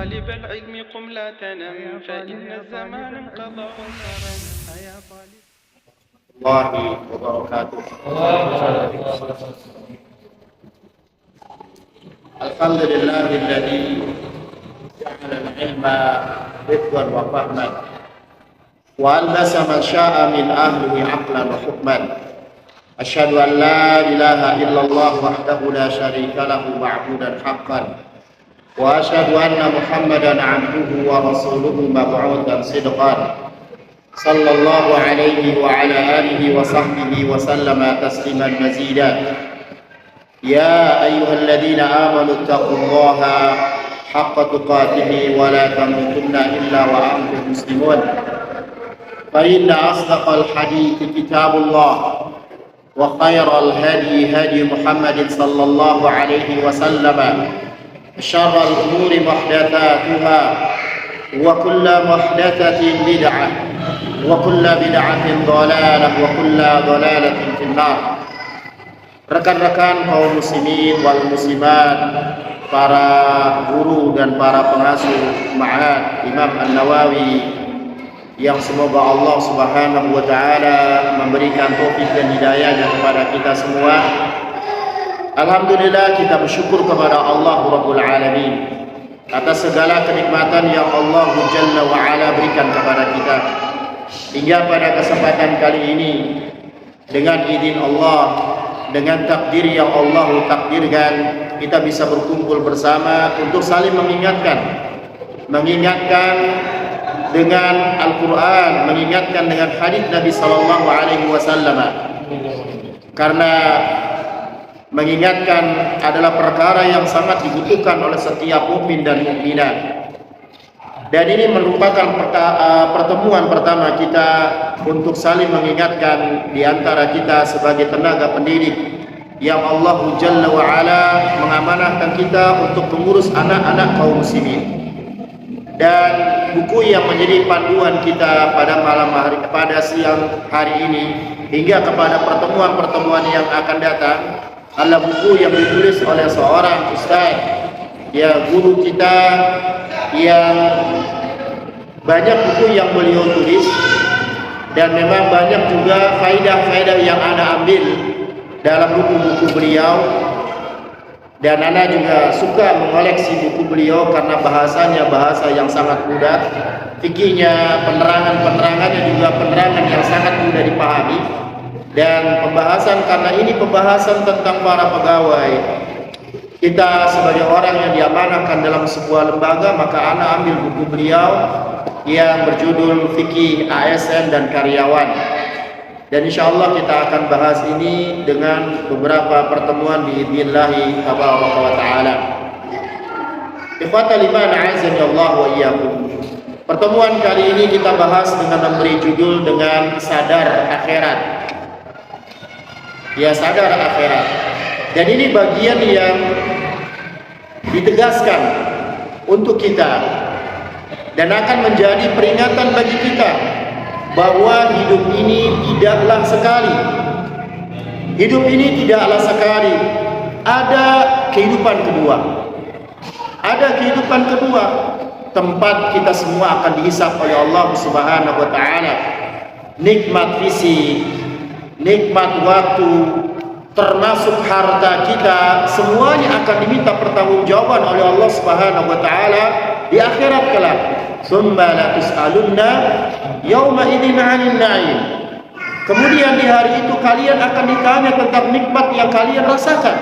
طالب العلم قم لا تنم فإن الزمان انقضى وانصرم يا طالب الله وبركاته. الحمد لله الذي جعل العلم حفظا وفهما وألبس من شاء من أهله عقلا وحكما. أشهد أن لا إله إلا الله وحده لا شريك له معبودا حقا، وأشهد أن محمدا عبده ورسوله مبعوثا صدقا، صلى الله عليه وعلى آله وصحبه وسلم تسليما مزيدا. يا أيها الذين آمنوا اتقوا الله حق تقاته ولا تموتن إلا وأنتم مسلمون، فإن أصدق الحديث كتاب الله، وخير الهدي هدي محمد صلى الله عليه وسلم، شر الأمور محدثاتها، وكل محدثة بدعة، وكل بدعة ضلالة، وكل ضلالة في النار. Rekan-rekan kaum muslimin wal muslimat, para guru dan para pengasuh Ma'had Imam An-Nawawi, yang semoga Allah Subhanahu wa taala memberikan taufik dan hidayahnya kepada kita semua. Alhamdulillah, kita bersyukur kepada Allah Rabbul Alamin atas segala kenikmatan yang Allah Jalla wa Ala berikan kepada kita. Hingga pada kesempatan kali ini, dengan izin Allah, dengan takdir yang Allah takdirkan, kita bisa berkumpul bersama untuk saling mengingatkan dengan Al-Quran, mengingatkan dengan hadis Nabi Sallallahu Alaihi Wasallam. Karena mengingatkan adalah perkara yang sangat dibutuhkan oleh setiap mukmin dan mukminat. Dan ini merupakan pertemuan pertama kita untuk saling mengingatkan di antara kita sebagai tenaga pendidik yang Allah Jalla wa Ala mengamanahkan kita untuk mengurus anak-anak kaum muslimin. Dan buku yang menjadi panduan kita pada malam hari, pada siang hari ini hingga kepada pertemuan-pertemuan yang akan datang adalah buku yang ditulis oleh seorang ustaz, ya, guru kita, yang banyak buku yang beliau tulis, dan memang banyak juga faedah-faedah yang ana ambil dalam buku-buku beliau. Dan ana juga suka mengoleksi buku beliau karena bahasanya bahasa yang sangat mudah, fikihnya, penerangannya juga penerangan yang sangat mudah dipahami. Dan pembahasan, karena ini pembahasan tentang para pegawai, kita sebagai orang yang diamanahkan dalam sebuah lembaga, maka ana ambil buku beliau yang berjudul Fikih ASN dan Karyawan. Dan insyaallah kita akan bahas ini dengan beberapa pertemuan biidznillah taala. Ikhwatal iman a'azzani Allah wa iyyakum. Pertemuan kali ini kita bahas dengan memberi judul dengan sadar akhirat. Ya, sadar akhirat. Dan ini bagian yang ditegaskan untuk kita dan akan menjadi peringatan bagi kita bahwa hidup ini tidaklah sekali. Hidup ini tidaklah sekali. Ada kehidupan kedua. Ada kehidupan kedua, tempat kita semua akan dihisab oleh Allah Subhanahu wa taala. Nikmat fisik, nikmat waktu, termasuk harta kita, semuanya akan diminta pertanggungjawaban oleh Allah Subhanahu wa taala di akhirat kelak. Tsumma la tus'alunna yauma idzin 'anil na'im. Kemudian di hari itu kalian akan ditanya tentang nikmat yang kalian rasakan.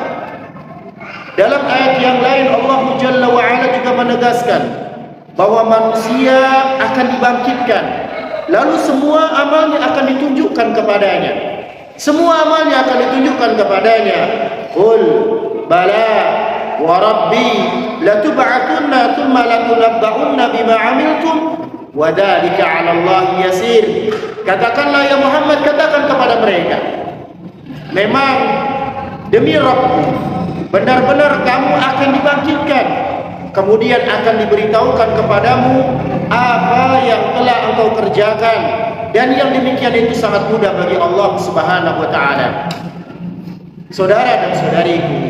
Dalam ayat yang lain Allah Jalla wa Ala juga menegaskan bahwa manusia akan dibangkitkan, lalu semua amalnya akan ditunjukkan kepadanya. Semua amalnya akan ditunjukkan kepadanya. Qul bala wa rabbi latub'atunna thumma latunabba'unna bima 'amiltum wa dzalika 'ala Allah yasir. Katakanlah ya Muhammad, katakan kepada mereka, memang demi Rabbku, benar-benar kamu akan dibangkitkan, kemudian akan diberitahukan kepadamu apa yang telah engkau kerjakan, dan yang demikian itu sangat mudah bagi Allah Subhanahu wa taala. Saudara dan saudariku,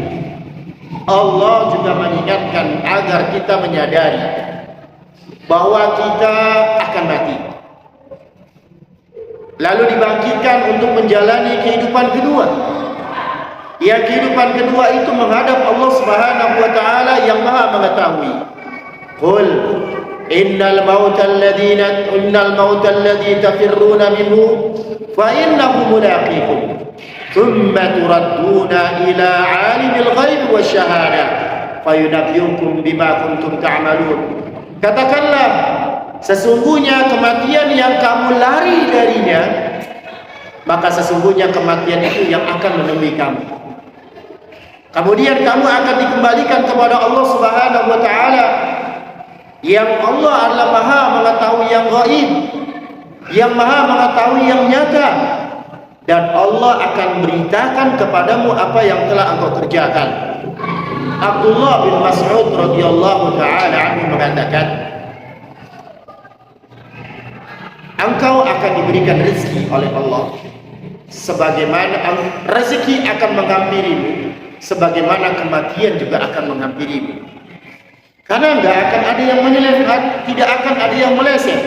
Allah juga mengingatkan agar kita menyadari bahwa kita akan mati, lalu dibangkitkan untuk menjalani kehidupan kedua. Yang kehidupan kedua itu menghadap Allah Subhanahu wa taala yang Maha mengetahui. Qul innal mauta alladhi tafirruna minhu fa innahu mulaqikum thumma turadduna ila 'alimil ghaibi wasyahadah fayunabbiukum bima kuntum ta'malun. Katakanlah, sesungguhnya kematian yang kamu lari darinya, maka sesungguhnya kematian itu yang akan menemui kamu. Kemudian kamu akan dikembalikan kepada Allah Subhanahu wa taala, yang Allah adalah Maha mengetahui yang gaib, yang Maha mengetahui yang nyata, dan Allah akan beritakan kepadamu apa yang telah engkau kerjakan. Abdullah bin Mas'ud radhiyallahu taala anhu mengatakan, engkau akan diberikan rezeki oleh Allah sebagaimana rezeki akan menghampirimu, sebagaimana kematian juga akan menghampirimu. Karena tidak akan ada yang meleset.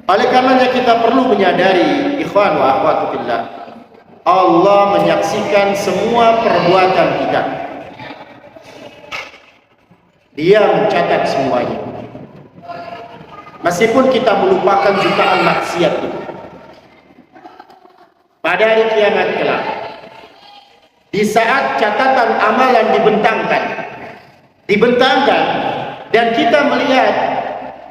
Oleh karenanya kita perlu menyadari, ikhwan wa akhwat fillah, Allah menyaksikan semua perbuatan kita. Dia mencatat semuanya. Meskipun kita melupakan jutaan maksiat itu, pada hari kiamat kelak, di saat catatan amalan dibentangkan, dan kita melihat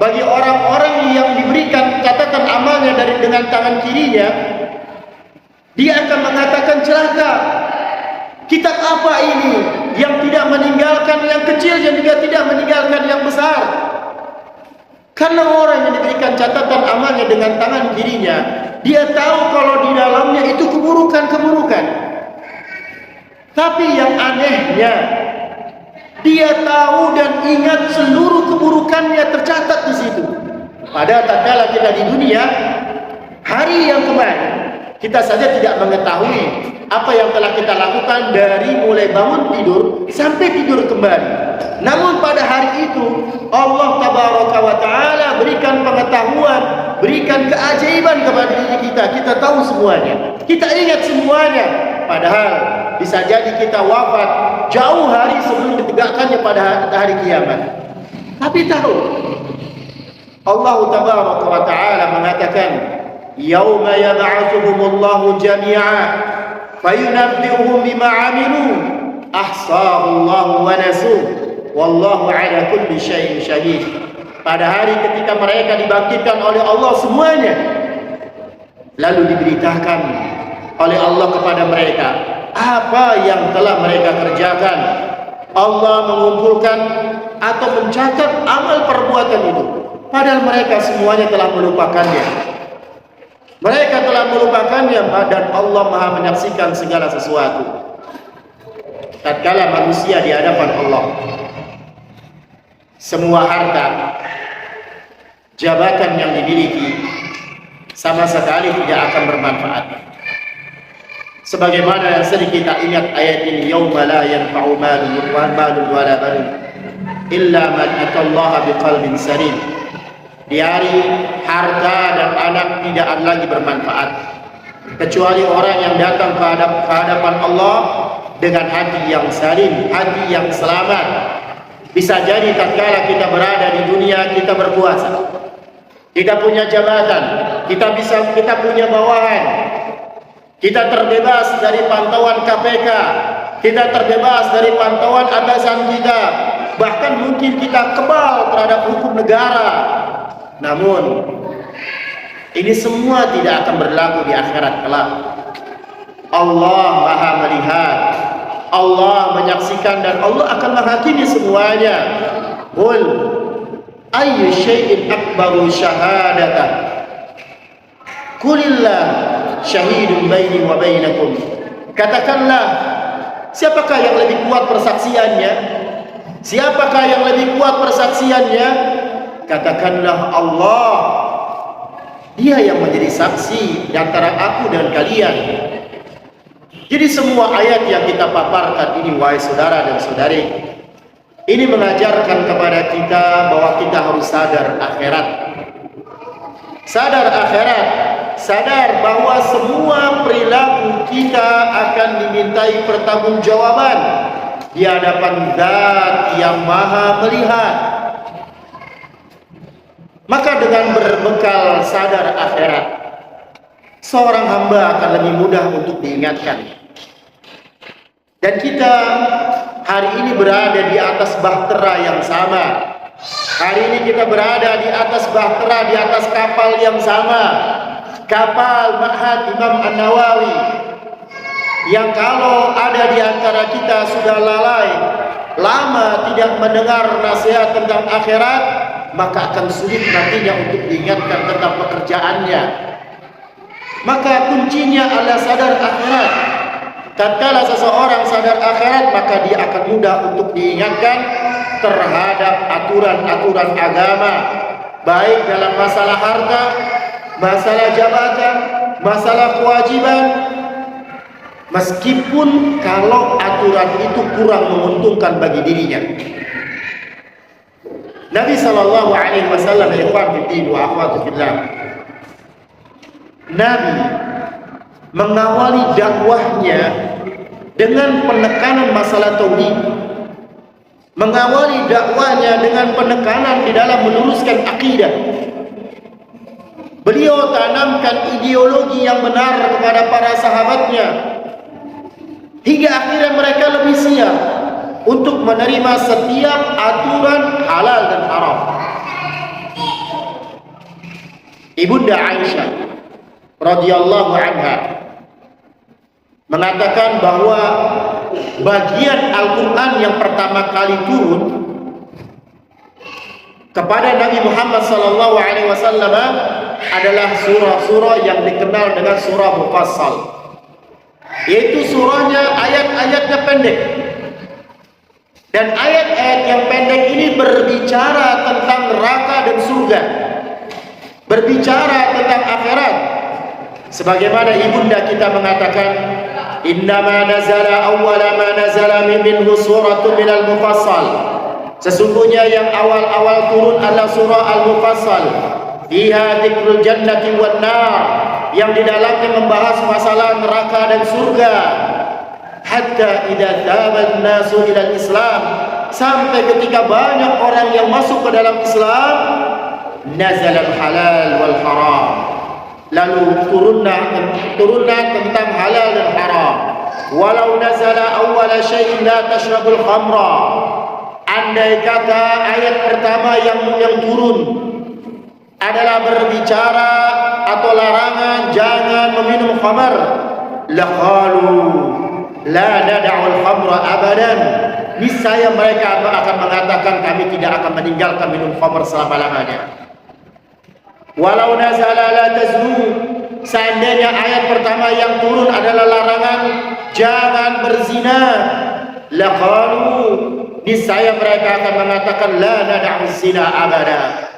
bagi orang-orang yang diberikan catatan amalnya dengan tangan kirinya, dia akan mengatakan, celaka, kitab apa ini yang tidak meninggalkan yang kecil dan juga tidak meninggalkan yang besar. Karena orang yang diberikan catatan amalnya dengan tangan kirinya, dia tahu kalau di dalamnya itu keburukan-keburukan. Tapi yang anehnya, dia tahu dan ingat seluruh keburukannya tercatat di situ. Pada tatkala kita di dunia, hari yang kemarin, kita saja tidak mengetahui apa yang telah kita lakukan dari mulai bangun tidur sampai tidur kembali. Namun pada hari itu Allah Tabaraka wa Ta'ala berikan pengetahuan, berikan keajaiban kepada diri kita. Kita tahu semuanya, kita ingat semuanya. Padahal bisa jadi kita wafat jauh hari sebelum ditegakkannya pada hari kiamat. Tapi tahu, Allah Tabaraka wa Ta'ala mengatakan, yauma yab'atsuhumullahu jami'a fayunabbi'uhum bima 'amilu ahsahu Allahu wa nasuh wallahu 'ala kulli syai'in syahid. Pada hari ketika mereka dibangkitkan oleh Allah semuanya, lalu diberitakan oleh Allah kepada mereka apa yang telah mereka kerjakan. Allah mengumpulkan atau mencatat amal perbuatan itu, padahal mereka semuanya telah melupakannya. Mereka telah melupakannya, dan Allah Maha menyaksikan segala sesuatu. Tatkala manusia di hadapan Allah, semua harta, jabatan yang dimiliki sama sekali tidak akan bermanfaat. Sebagaimana yang sering kita ingat ayat ini, yauma la yanfa'u malun wala banun illa man atallaha biqalbin salim. Di hari harta dan anak tidak lagi bermanfaat kecuali orang yang datang ke hadapan Allah dengan hati yang salim, hati yang selamat. Bisa jadi tatkala kita berada di dunia, kita berpuasa, kita punya jabatan, kita punya bawahan, kita terbebas dari pantauan KPK, kita terbebas dari pantauan atasan kita, bahkan mungkin kita kebal terhadap hukum negara. Namun ini semua tidak akan berlaku di akhirat kelak. Allah Maha melihat, Allah menyaksikan, dan Allah akan menghakimi semuanya. Qul ayyu syai'in akbaru syahadatan qulillah syahidun baini wa bainakum. Katakanlah, siapakah yang lebih kuat persaksiannya? Siapakah yang lebih kuat persaksiannya? Katakanlah Allah. Dia yang menjadi saksi di antara aku dan kalian. Jadi semua ayat yang kita paparkan ini, wahai saudara dan saudari, ini mengajarkan kepada kita bahwa kita harus sadar akhirat. Sadar akhirat, sadar bahwa semua perilaku kita akan dimintai pertanggungjawaban di hadapan Zat yang Maha melihat. Maka dengan berbekal sadar akhirat, seorang hamba akan lebih mudah untuk diingatkan. Dan kita hari ini berada di atas bahtera yang sama. Hari ini kita berada di atas bahtera, di atas kapal yang sama. Kapal Ma'had Imam An-Nawawi, yang kalau ada di antara kita sudah lalai, lama tidak mendengar nasihat tentang akhirat, maka akan sulit nantinya untuk diingatkan tentang pekerjaannya. Maka kuncinya adalah sadar akhirat. Tatkala seseorang sadar akhirat, maka dia akan mudah untuk diingatkan terhadap aturan-aturan agama, baik dalam masalah harta, masalah jabatan, masalah kewajiban, meskipun kalau aturan itu kurang menguntungkan bagi dirinya. Nabi sallallahu alaihi wasallam, ikhwan fillah wa akhwat fillah, Nabi mengawali dakwahnya dengan penekanan masalah tauhid, mengawali dakwahnya dengan penekanan di dalam meluruskan akidah. Beliau tanamkan ideologi yang benar kepada para sahabatnya, hingga akhirnya mereka lebih siap untuk menerima setiap aturan halal dan haram. Ibunda Aisyah radhiyallahu anha mengatakan bahwa bagian Al-Quran yang pertama kali turun kepada Nabi Muhammad SAW adalah surah-surah yang dikenal dengan surah Mufassal, yaitu surahnya ayat-ayatnya pendek. Dan ayat-ayat yang pendek ini berbicara tentang neraka dan surga, berbicara tentang akhirat. Sebagaimana ibunda kita mengatakan, innama nazala awwala ma nazala minhu suratun minal mufassal. Sesungguhnya yang awal-awal turun adalah surah Al-Mufassal. Fiha dzikrul jannati wan nar, yang di dalamnya membahas masalah neraka dan surga. Hatta idza thaban nasu ila Islam, sampai ketika banyak orang yang masuk ke dalam Islam, nazala al-halal wal haram. Lalu turunlah tentang halal dan haram. Walau nazala awwala syai'in la tashrabul khamra. Andai kata ayat pertama yang turun adalah berbicara atau larangan jangan meminum khamar, laqalu la nad'ul khamra abadan. Niscaya mereka akan mengatakan kami tidak akan meninggalkan minum khamar selama-lamanya. Walau nazala la taznu, seandainya ayat pertama yang turun adalah larangan jangan berzina, laqalu, niscaya mereka akan mengatakan la nad'u zina abada,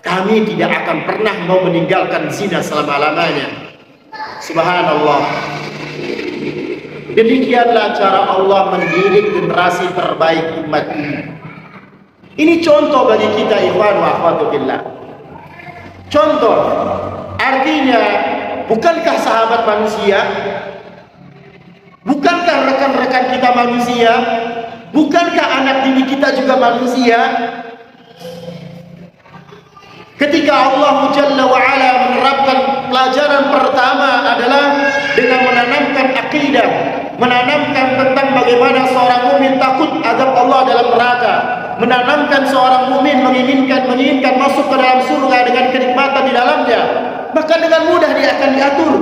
kami tidak akan pernah mau meninggalkan zina selama-lamanya. Subhanallah. Demikianlah cara Allah mendidik generasi terbaik umat ini. Ini contoh bagi kita, ikhwan wa akhwatu billah. Contoh, artinya bukankah sahabat manusia, bukankah rekan-rekan kita manusia, bukankah anak didik kita juga manusia? Ketika Allah Jalla wa'ala menerapkan pelajaran pertama adalah dengan menanamkan akidah, menanamkan tentang bagaimana seorang mukmin takut azab Allah dalam neraka, menanamkan seorang mukmin menginginkan masuk ke dalam surga dengan kenikmatan di dalamnya, maka dengan mudah dia akan diatur.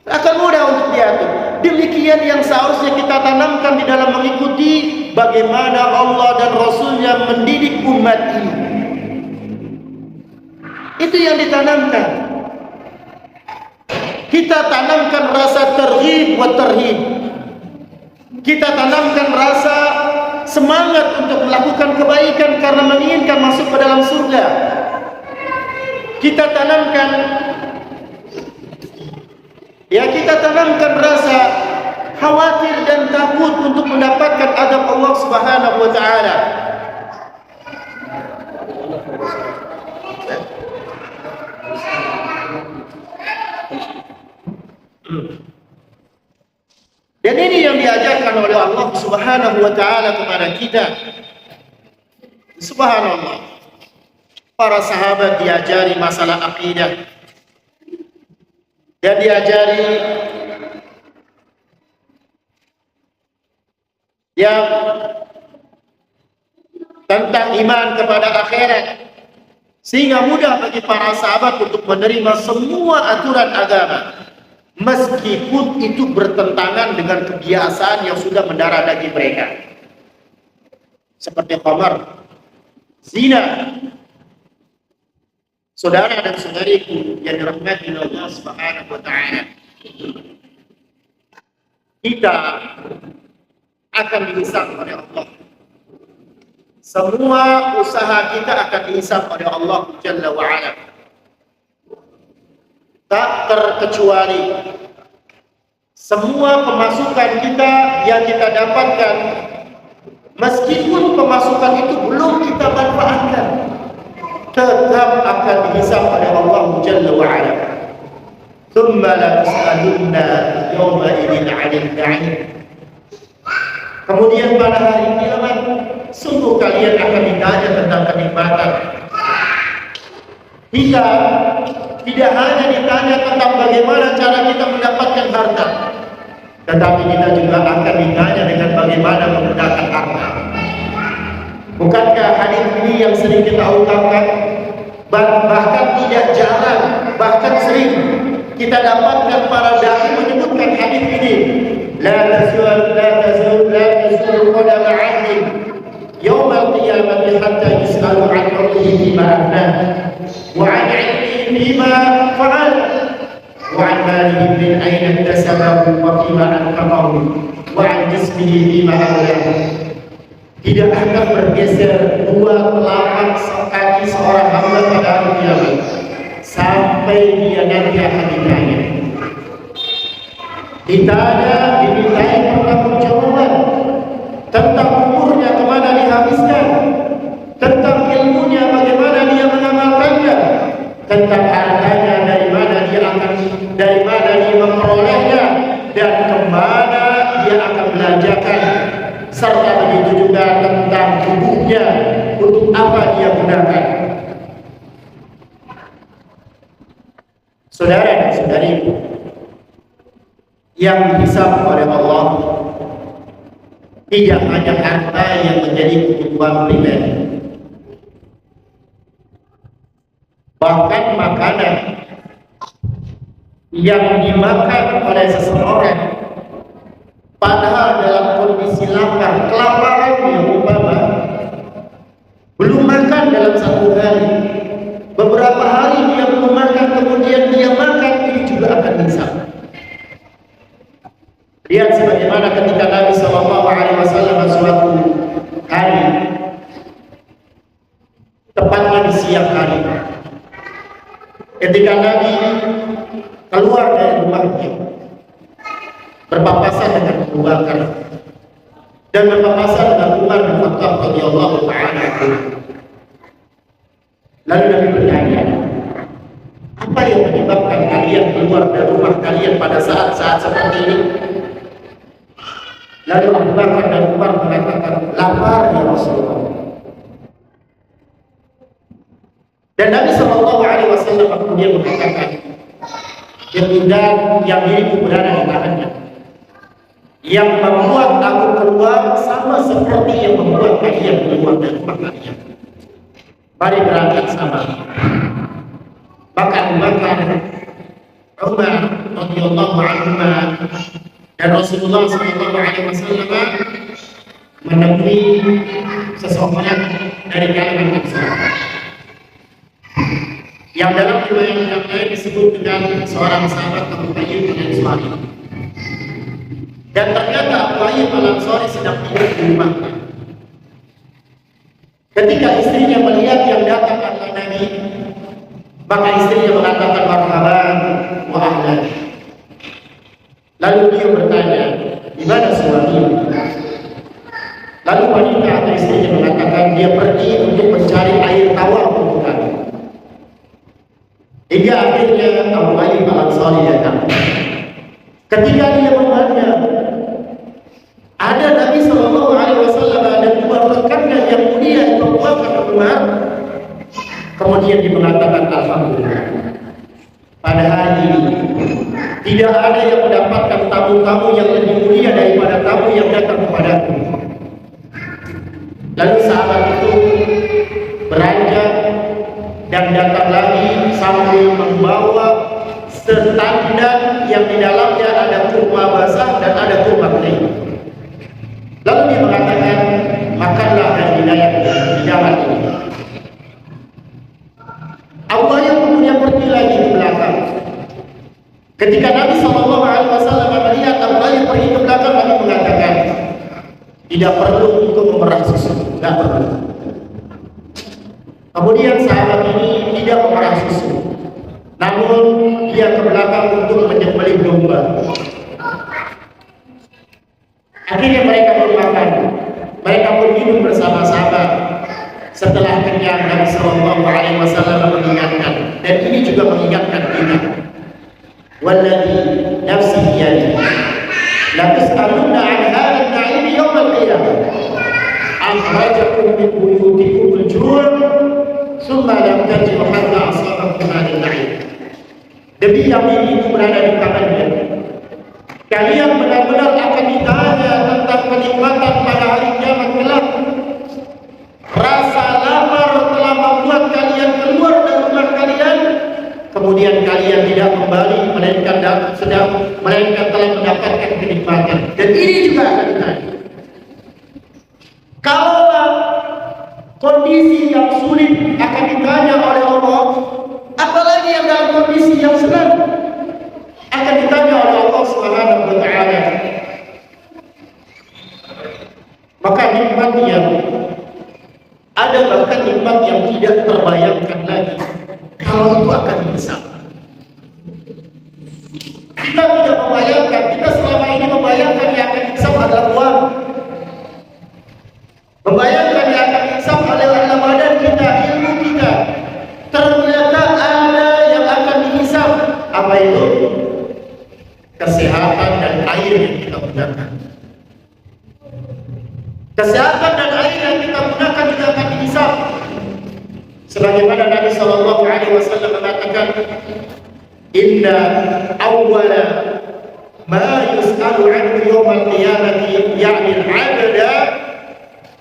Akan mudah untuk diatur. Demikian yang seharusnya kita tanamkan di dalam mengikuti bagaimana Allah dan Rasulnya mendidik umat ini. Itu yang ditanamkan. Kita tanamkan rasa targhib wa tarhib. Kita tanamkan rasa semangat untuk melakukan kebaikan karena menginginkan masuk ke dalam surga. Kita tanamkan rasa khawatir dan takut untuk mendapatkan azab Allah Subhanahu wa taala. kepada kita. Subhanallah, para sahabat diajari masalah akidah dan diajari yang tentang iman kepada akhirat, sehingga mudah bagi para sahabat untuk menerima semua aturan agama, meskipun itu bertentangan dengan kebiasaan yang sudah mendarah daging mereka, seperti khamar, zina. Saudara dan saudariku yang dirahmati Allah Subhanahu wa taala, kita akan dihisab oleh Allah. Semua usaha kita akan dihisab oleh Allah Jalla wa ala. Tak terkecuali semua pemasukan kita yang kita dapatkan, meskipun pemasukan itu belum kita manfaatkan, tetap akan dihisab oleh Allah Jalla wa ala. Thumma la tus'alunna yawma idzin 'anil na'im. Kemudian pada hari kiamat, sungguh kalian akan ditanya tentang kenikmatan. Kita tidak hanya ditanya tentang bagaimana cara kita mendapatkan harta, tetapi kita juga akan ditanya dengan bagaimana menggunakan harta. Bukankah hadis ini yang sering kita ungkapkan? Bahkan tidak jarang, bahkan sering kita dapatkan para dai menyebutkan hadis ini. La tazul qadam 'abdin yawm al-qiyamah hatta yus'alu 'an umrihi fima afnah wa 'an 'ilmihi fima fa'al wa 'an malihi min ayna iktasabahu wa fima anfaqahu wa 'an jismihi fima ablah. Tidak akan bergeser dua telapak kaki seorang hamba pada hari kiamat sampai dia nanti akan ditanya. Dimintai pertanggungjawaban tentang umurnya, kemana dihabiskan, tentang ilmunya, bagaimana dia mengamalkannya, tentang hartanya, dari mana dia memperolehnya, dan kemana dia akan belanjakan, serta begitu juga tentang tubuhnya, untuk apa dia gunakan. Saudara dan saudariku yang dihisab oleh Allah, tidak hanya harta yang menjadi kebutuhan primer, bahkan makanan yang dimakan oleh seseorang padahal dalam kondisi lapar, kelaparan yang umpama, belum makan dalam satu hari, beberapa hari dia belum makan, kemudian dia makan, ini juga akan dihisab. Lihat sebagaimana ketika Nabi SAW suatu hari, tepatnya di siang hari, ketika Nabi keluar dari rumahnya, berpapasan dengan Abu Bakar dan berpapasan dengan Umar bin Khattab radhiyallahu ta'ala anhu. Lalu Nabi bertanya, apa yang menyebabkan kalian keluar dari rumah kalian pada saat-saat seperti ini? Lalu Abu Bakar dan Umar mengatakan, lapar ya Rasulullah. Dan Nabi SAW kemudian mengatakan, yang diriku berada di tangannya, yang membuat aku keluar sama seperti yang membuat kalian keluar dari rumah kalian. Mari berangkat sama. Maka Abu Bakar, Umar radhiyallahu anhu dan Rasulullah SAW menemui seseorang dari kalangan Ansar yang dalam riwayat yang lain disebut dengan seorang sahabat Abu Ayyub Al-Ansari. Dan ternyata Abu Ayyub Al-Ansari sedang tidur di rumahnya. Ketika istrinya melihat yang datang adalah Nabi, maka istrinya mengatakan marhaban wa ahlan. Lalu dia bertanya, di mana suamimu? Lalu wanita atau istrinya mengatakan dia pergi untuk mencari air tawar untuk kami. Hingga akhirnya Abu Ayyub Al-Ansari datang. Ketika dia memandang ada Nabi SAW Kemudian dia mengatakan alhamdulillah. Pada hari ini tidak ada yang mendapatkan tamu-tamu yang lebih mulia daripada tamu yang datang kepadaku. Lalu sahabat itu beranjak dan datang lagi sambil membawa setandan yang di dalamnya ada kurma basah dan ada kurma kering. Lalu dia mengatakan, makanlah dan hidangan ini. Abu Ayyub kemudian pergi lagi ke belakang. Ketika Nabi SAW melihat Abu Ayyub pergi ke belakang, Nabi mengatakan, tidak perlu untuk memerah susu, tidak perlu. Kemudian sahabat ini tidak memerah susu, namun dia ke belakang untuk menyembelih domba. Akhirnya mereka pun makan, mereka pun minum bersama-sama. Setelah kenyang, Nabi SAW mengingatkan, dan ini juga mengingatkan kita. Walladzi nafsi biyadihi la tus'alunna 'an hadzal na'im yawm al-qiyamah. Akhrajakum min buyutikum al-ju' thumma lam tajidu hatta asabakum hadzal na'im. Demi yang ini berada di tangannya, kalian benar-benar akan ditanya tentang kenikmatan pada hari kiamat kelak. Rasa lapar telah membuat kalian keluar dari rumah kalian, kemudian kalian tidak kembali, melainkan telah mendapatkan kenikmatan. Dan ini juga akan ditanya. Kalau kondisi yang sulit akan ditanya oleh Allah, apalagi yang dalam kondisi yang senang akan ditanya oleh Allah Subhanahu wa taala. Maka nikmatnya ada, bahkan nikmat yang tidak terbayangkan lagi kalau itu akan dihisab. Kita tidak membayangkan, kita selama ini membayangkan yang akan dihisab adalah uang, membayangkan yang akan dihisab adalah badan kita, ilmu kita. Ternyata ada yang akan dihisab. Apa itu? Kesehatan dan air yang kita gunakan. Kesehatan dan air yang kita gunakan juga akan dihisab. Sebagaimana Nabi SAW mengatakan, inna awwala ma yus'alu 'anhu yawm al-qiyamati ya'ni al-'abda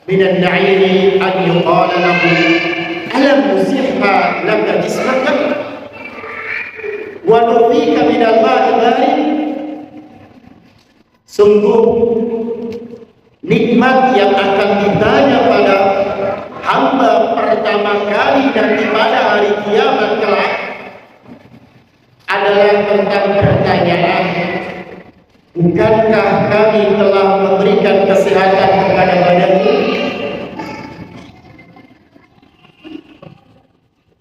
min an-na'imi an yuqala lahu alam nusihha laka jismaka wa nufika min al-ma'i barid. Sungguh nikmat yang akan ditanya pada hamba pertama kali dan pada hari kiamat kelak adalah tentang pertanyaan, bukankah kami telah memberikan kesehatan kepada badanmu?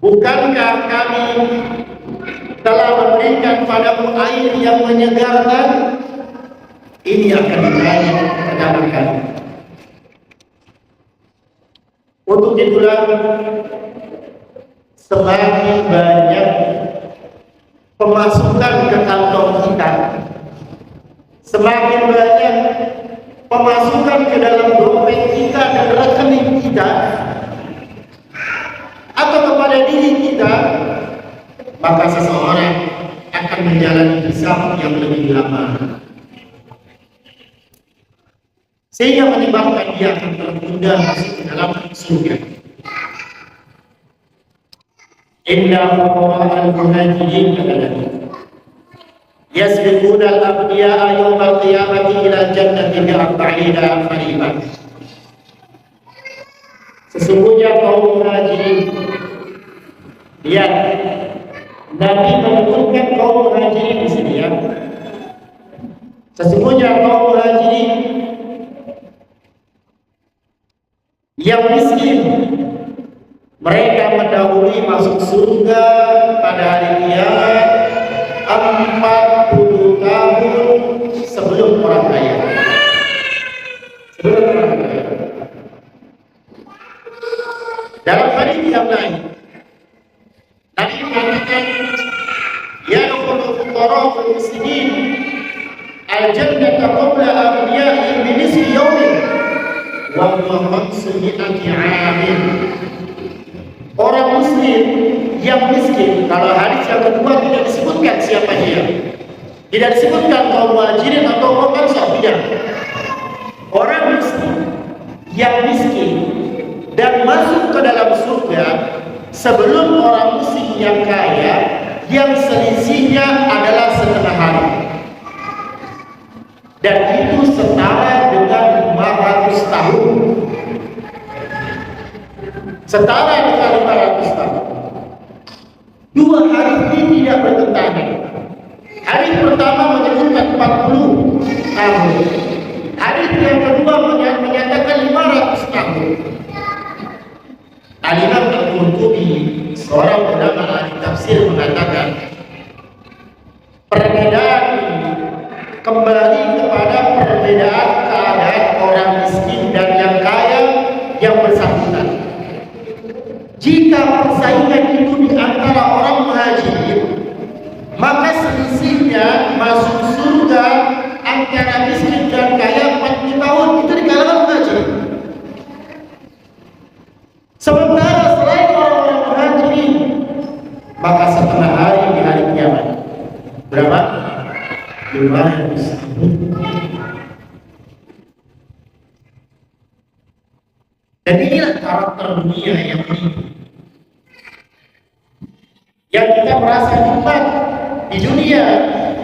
Bukankah kami telah memberikan padamu air yang menyegarkan? Ini akan ditanya pertama kali. Untuk itulah semakin banyak pemasukan ke kantong kita, semakin banyak pemasukan ke dalam dompet kita dan rekening kita atau kepada diri kita, maka seseorang akan menjalani hisab yang lebih lama, sehingga menyebabkan dia akan tertunda masuk ke dalam surga. Inna fuqara al-muhajirin yasbiquna al-aghniya'a yawm al-qiyamati ila al-jannati bi'arba'ina qariban. Sesungguhnya kaum muhajirin, lihat, Nabi menyebutkan kaum muhajirin di sini ya. Sesungguhnya kaum muhajirin yang miskin, mereka mendahului masuk surga pada hari kiamat 40 tahun sebelum orang kaya. Dalam hadis yang lain, Nabi mengatakan, ya nuful fuqara muslimin al-jannata qabla aghniya'ihim bi nisfi yawmin wa huwa 500 'amin. orang muslim yang miskin. Kalau hadis yang kedua tidak disebutkan siapa dia, tidak disebutkan kaum muhajirin atau kaum ansar, tidak. Orang muslim yang miskin dan masuk ke dalam surga sebelum orang muslim yang kaya yang selisihnya adalah setengah hari, dan itu setara dengan 500 tahun. Setara dengan 500 tahun. Dua hari ini tidak bertentangan. Hari pertama menyebutkan 40 tahun. Hari yang kedua menyatakan 500 tahun. Al-Imam Al-Qurtubi, seorang ulama ahli tafsir, mengatakan perbedaan ini kembali kepada perbedaan keadaan orang miskin dan yang kaya yang bersangkutan. Jika persaingan itu di antara orang muhajirin, maka selisihnya masuk surga antara miskin dan kaya 40 tahun, itu di kalangan muhajirin. Sementara selain orang-orang muhajirin, maka setengah hari di hari kiamat. Berapa? 500 tahun. Dan inilah karakter dunia yang ini, yang kita merasa nikmat di dunia,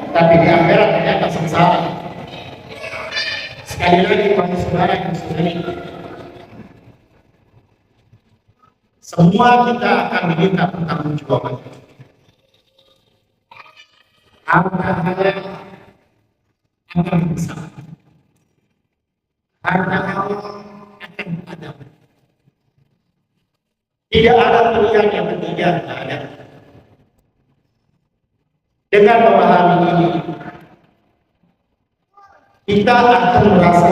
tapi di akhirat ternyata sengsara. Sekali lagi para saudara yang saudari, semua kita akan diminta pertanggungjawaban. Harta akan besar, harta akan ada. Tidak ada pilihan yang ketiga, tidak ada. Dengan memahami ini, kita akan merasa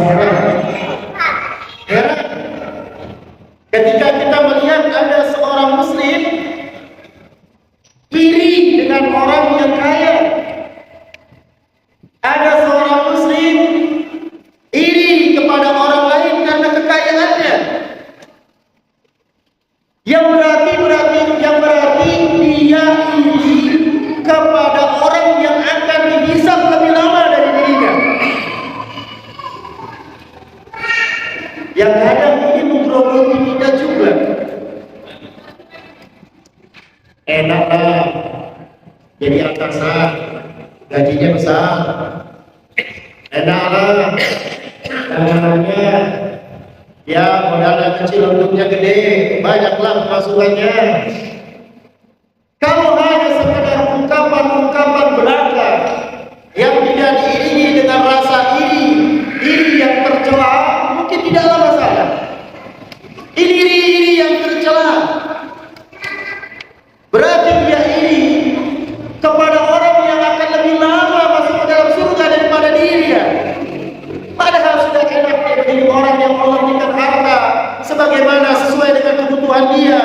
heran ketika kita melihat ada seorang muslim iri dengan orang yang kaya. Ada seorang muslim iri kepada orang lain karena kekayaannya. Yang berarti dia iri kepada orang yang akan dihisab lebih lama dari dirinya. Yang kadang ini menggerogoti kita juga. Enaklah jadi atasan, gajinya besar. Enaklah tangannya, ya modalnya kecil, untuknya gede, banyaklah pemasukannya. Kalau hanya sekedar ungkapan-ungkapan belaka yang tidak diiringi dengan rasa iri yang tercela, mungkin tidaklah masalah. Iri yang tercela berarti dia iri kepada orang yang akan lebih lama masuk ke dalam surga daripada dirinya. Padahal sudah enak menjadi orang yang Allah berikan harta sebagaimana sesuai dengan kebutuhan dia.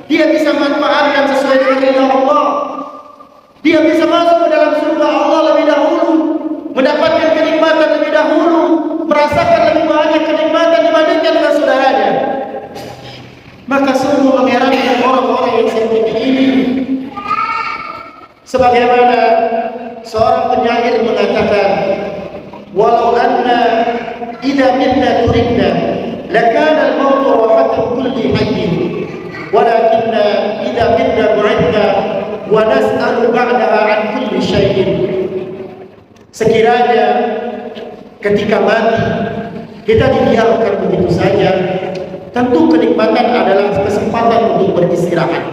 Dia bisa manfaatkan sesuai dengan ridha Allah. Dia bisa masuk ke dalam surga Allah lebih dahulu, mendapatkan kenikmatan lebih dahulu, merasakan lebih banyak kenikmatan dibandingkan dengan saudaranya. Maka sungguh mengherankan orang-orang yang seperti ini. Sebagaimana seorang penyair mengatakan, walau anna idza minna turidna lakana al-maut rahatan kulli hayyin walakinna idza minna bu'idna wa nas'alu ba'daha an kulli syai'in. Sekiranya ketika mati kita dibiarkan begitu saja, tentu kenikmatan adalah kesempatan untuk beristirahat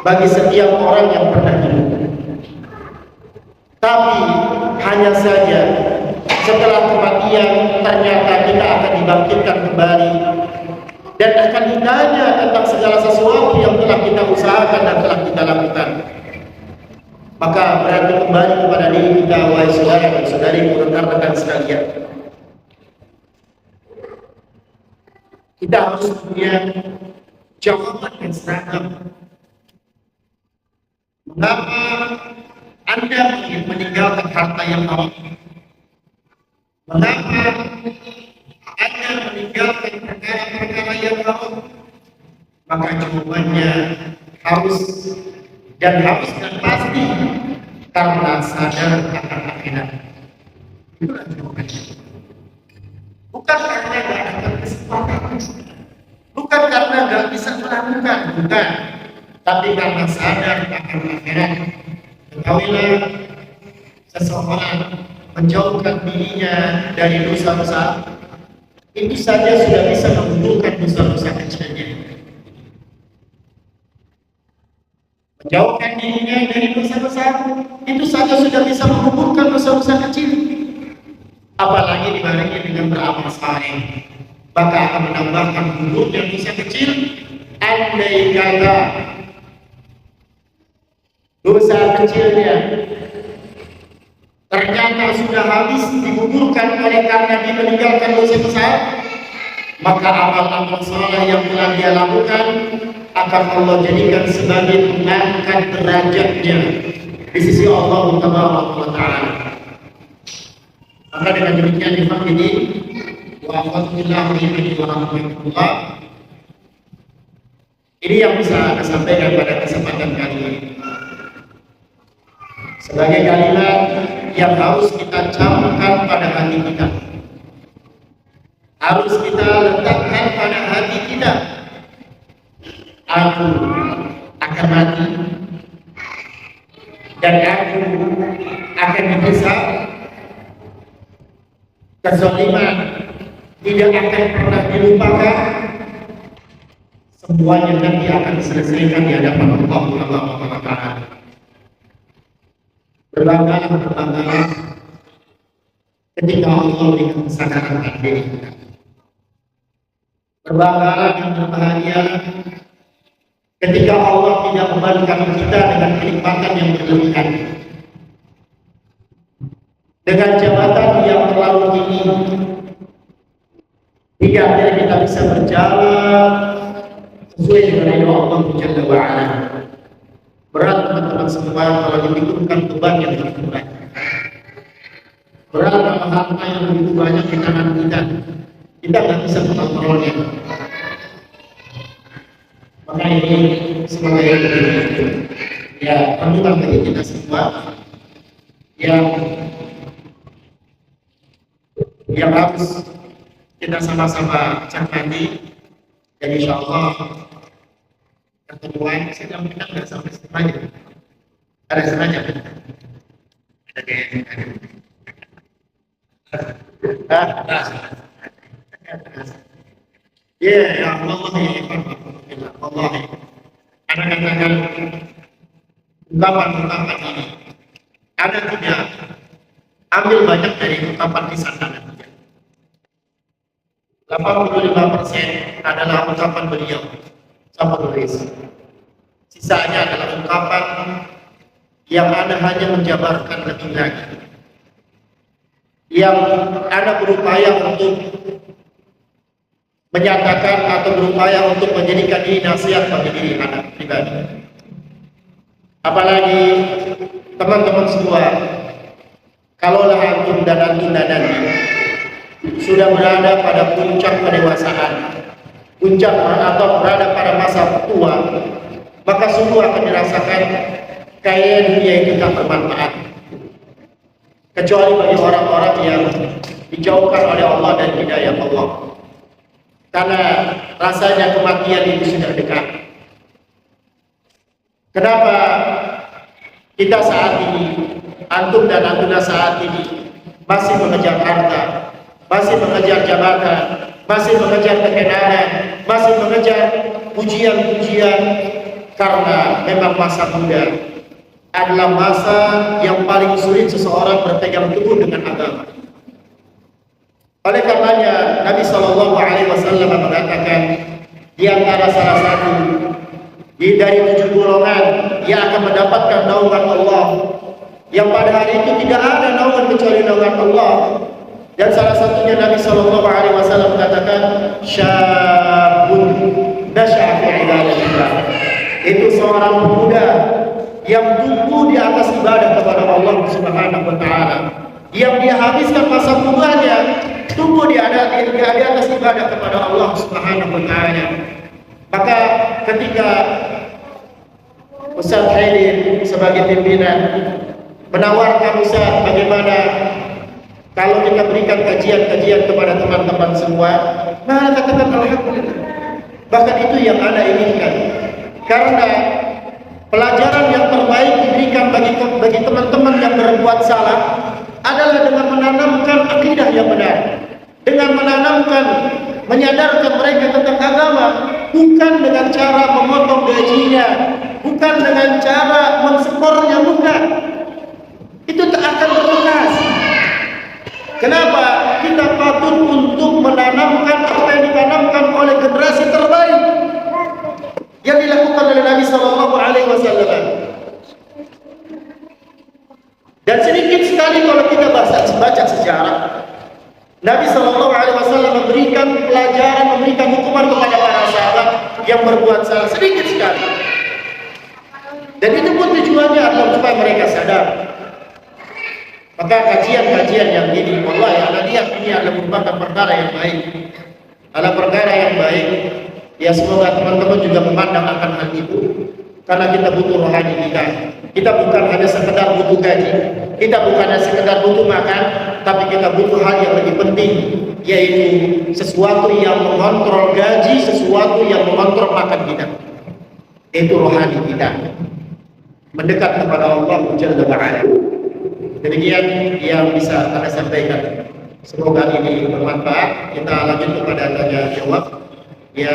bagi setiap orang yang pernah hidup. Tapi hanya saja setelah kematian ternyata kita akan dibangkitkan kembali dan akan ditanya tentang segala sesuatu yang telah kita usahakan dan telah kita lakukan. Maka berarti kembali kepada diri kita, wahai saudara dan saudari, rekan-rekan sekalian. Kita harus punya jawaban yang seragam. Mengapa Anda ingin meninggalkan harta yang haram? Mengapa Anda meninggalkan perkara-perkara yang haram? maka jawabannya harus dan pasti karena sadar akan akhirat. Itulah jawabannya. Bukan karena gak ada kesempatan, bukan karena gak bisa melakukan, bukan, tapi karena sadar akan akhirat. Ketahuilah, seseorang menjauhkan dirinya dari dosa-dosa, itu saja sudah bisa mengumpulkan dosa-dosa kecilnya. Menjauhkan dirinya dari dosa-dosa, itu saja sudah bisa mengumpulkan dosa-dosa kecil. Apalagi dibarengi dengan beramal saleh, maka akan menambahkan gugurnya dosa kecil. Andai kata dosa kecilnya ternyata sudah habis digugurkan oleh karena dia meninggalkan dosa besar, maka amal-amal saleh yang telah dia lakukan akan Allah jadikan sebagai pengangkat derajatnya di sisi Allah Taala. Maka dengan demikian ini wa alhamdulillah ini yang bisa saya sampaikan pada kesempatan kali ini sebagai kalimat yang harus kita camkan pada hati kita, harus kita letakkan pada hati kita. Aku akan mati dan aku akan dihisab. Kezaliman tidak akan pernah dilupakan. Semuanya nanti akan diselesaikan di hadapan Allah Subhanahu wa taala. Berbanggalah ketika Allah berikan kesadaran diri kita. Berbanggalah dan berbahagialah ketika Allah tidak memberikan kita dengan kenikmatan yang berlebihan, dengan jabatan yang terlalu tinggi, hingga akhirnya kita bisa berjalan sesuai dengan ridho Allah Jalla wa Ala. Berat teman-teman semua kalau dipikirkan beban yang begitu berat. Berat kalau harta yang begitu banyak di tangan kita, kita nggak bisa mengontrolnya. Maka ini sebagai ya perlukan bagi kita semua yang harus kita sama-sama cermati, dan insya Allah pertemuan saya menang nggak sampai setengahnya, ada setengahnya, ada ya Allah Allah ada katakan ungkapan ini ada tidak ambil banyak dari ungkapan lisan Anda. 85% adalah ungkapan beliau sama tulis. Sisanya adalah ungkapan yang Anda hanya menjabarkan lebih lagi, yang Anda berupaya untuk menyatakan atau berupaya untuk menjadikan ini nasihat bagi diri Anda pribadi. Apalagi teman-teman semua, kalaulah antum dan nanti sudah berada pada puncak pendewasaan, puncak atau berada pada masa tua, maka sungguh akan dirasakan kayaknya dunia itu tak bermanfaat, kecuali bagi orang-orang yang dijauhkan oleh Allah dan hidayah Allah, karena rasanya kematian itu sudah dekat. Kenapa kita saat ini, antum dan antuna saat ini masih mengejar harta, masih mengejar jabatan, masih mengejar ketenaran, masih mengejar pujian-pujian? Karena memang masa muda adalah masa yang paling sulit seseorang berpegang teguh dengan agama. Oleh karenanya Nabi Shallallahu Alaihi Wasallam mengatakan, di antara salah satu dari 7 golongan yang akan mendapatkan naungan Allah, yang pada hari itu tidak ada naungan kecuali naungan Allah. Dan salah satunya Nabi Shallallahu Alaihi Wasallam mengatakan, syabun nasya'a fi ibadatillah, itu seorang pemuda yang tumbuh di atas ibadah kepada Allah Subhanahu wa taala, yang dia habiskan masa mudanya tumbuh di atas ibadah kepada Allah Subhanahu wa taala. Maka ketika Ustaz Haidin sebagai pimpinan menawarkan Ustaz bagaimana kalau kita berikan kajian-kajian kepada teman-teman semua, nah katakan alhamdulillah. Bahkan itu yang Anda inginkan. Karena pelajaran yang terbaik diberikan bagi teman-teman yang berbuat salah adalah dengan menanamkan akidah yang benar, dengan menanamkan, menyadarkan mereka tentang agama, bukan dengan cara memotong gajinya, bukan dengan cara mensekornya, bukan. Itu tak akan berbekas. Kenapa? Kita patut untuk menanamkan apa yang ditanamkan oleh generasi terbaik yang dilakukan oleh Nabi Sallallahu Alaihi Wasallam. Dan sedikit sekali kalau kita baca sejarah, Nabi Sallallahu Alaihi Wasallam memberikan pelajaran, memberikan hukuman kepada para sahabat yang berbuat salah, sedikit sekali. Dan itu pun tujuannya adalah supaya mereka sadar. Maka kajian-kajian yang ini, wallahi ana lihat ini adalah merupakan perkara yang baik. Adalah perkara yang baik. Ya semoga teman-teman juga memandang akan hal itu. Karena kita butuh rohani kita. Kita bukan hanya sekedar butuh gaji. Kita bukan hanya sekedar butuh makan. Tapi kita butuh hal yang lebih penting. Yaitu sesuatu yang mengontrol gaji, sesuatu yang mengontrol makan kita. Itu rohani kita. Mendekat kepada Allah Jalla wa'ala. Demikian yang bisa saya sampaikan. Semoga ini bermanfaat. Kita lanjut kepada tanya jawab. Ya,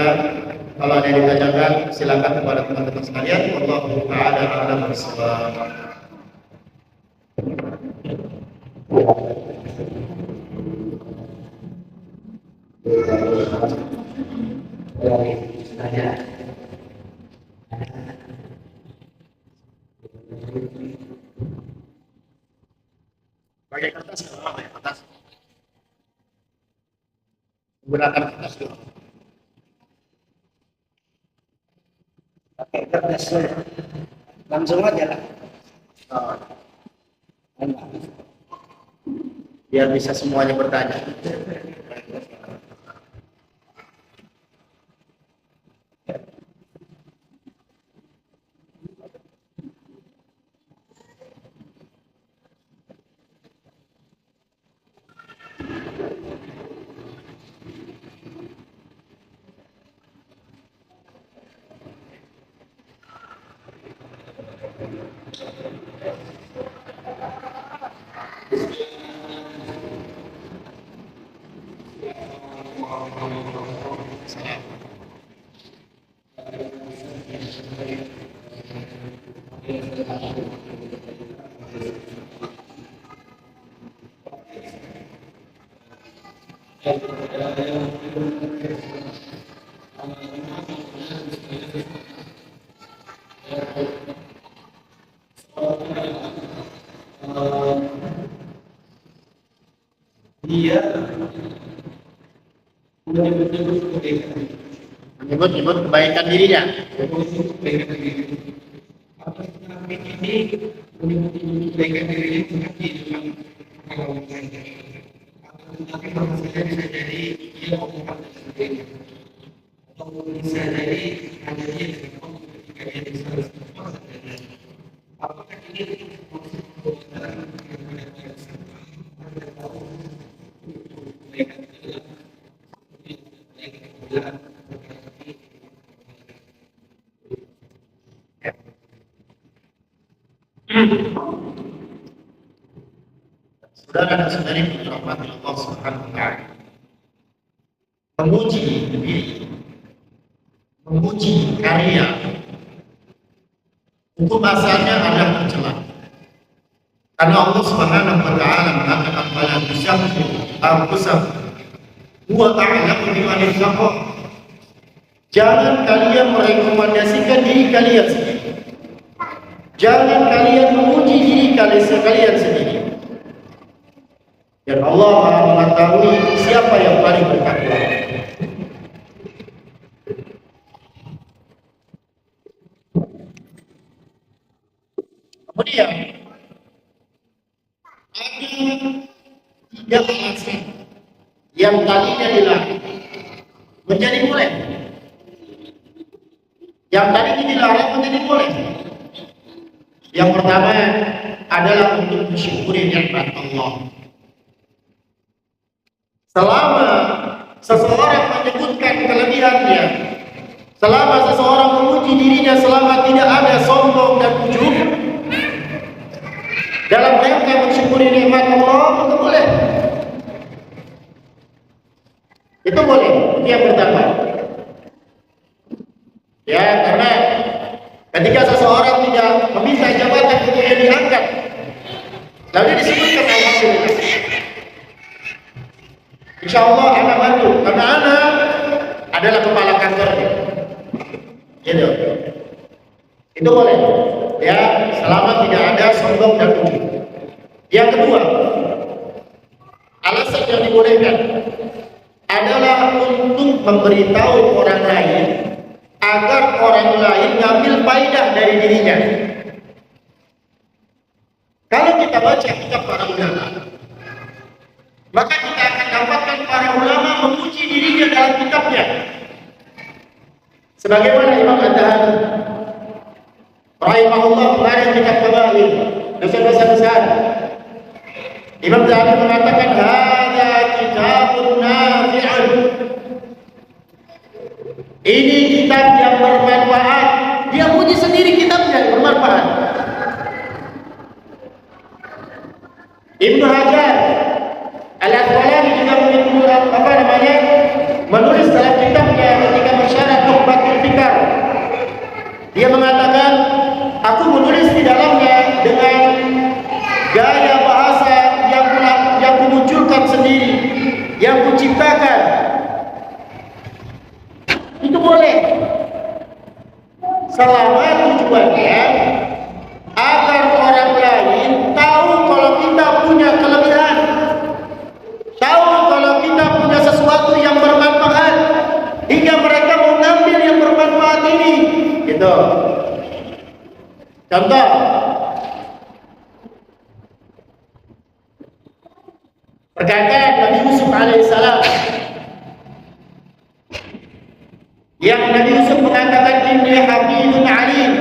kalau ada yang ditanyakan silakan kepada teman-teman sekalian. Wallahu ta'ala a'lam bishawab. Pakai kertas kalau apa ya kertas? Menggunakan kertas dulu. Pakai kertas langsung aja lah. Biar bisa semuanya bertanya. Menyebut kebaikan dirinya. Saudara dan saudari dirahmati Allah Subhanahu wa taala. Memuji diri, memuji karya, hukum asalnya adalah mencela. Karena Allah Subhanahu wa taala mengatakan pada tusyabbihu anfusakum huwa a'lamu biman ittaqa. Jangan kalian merekomendasikan diri kalian sendiri. Jangan kalian memuji diri kalian sendiri. Dan Allah Maha mengetahui siapa yang paling bertakwa. Kemudian ada 3 alasan yang tadinya dilakukan menjadi mulai. Yang tadi dilarang menjadi boleh. Yang pertama adalah untuk mensyukuri nikmat Allah. Selama seseorang menyebutkan kelebihannya, selama seseorang memuji dirinya, selama tidak ada sombong dan ujub dalam rangka mensyukuri nikmat Allah, itu boleh. Itu boleh. Itu yang pertama. Ya, karena ketika seseorang tidak meminta jabatan kemudian diangkat, lalu disebutkan alhamdulillah. Insya Allah anak bantu, karena anak adalah kepala kantornya. Gitu. Itu boleh. Ya, selama tidak ada sombong dan ujub. Yang kedua, alasan yang dibolehkan adalah untuk memberitahu orang lain agar orang lain ngambil faidah dari dirinya. Kalau kita baca kitab para ulama, maka kita akan dapatkan para ulama memuji dirinya dalam kitabnya. Sebagaimana Imam Ad-Dahabi rahimahullah mengarang kitab Kabair, dosa-dosa besar. Imam Zahabi mengatakan hadza kitabun nafi'un. Ini kitab yang bermanfaat. Dia puji sendiri kitabnya bermanfaat. Ibnu Hajar Al-Asqalani juga menulis dalam kitabnya ketika mensyarah Tuhfatul Fikar. Dia mengatakan, aku menulis di dalamnya dengan gaya bahasa yang kumunculkan sendiri, yang kuciptakan. Itu boleh, selama tujuannya agar orang lain tahu kalau kita punya kelebihan, tahu kalau kita punya sesuatu yang bermanfaat, hingga mereka mau ngambil yang bermanfaat ini. Gitu. Contoh, perkataan Nabi Yusuf alaihissalam, yang Nabi Yusuf mengatakan inni hafidun alim.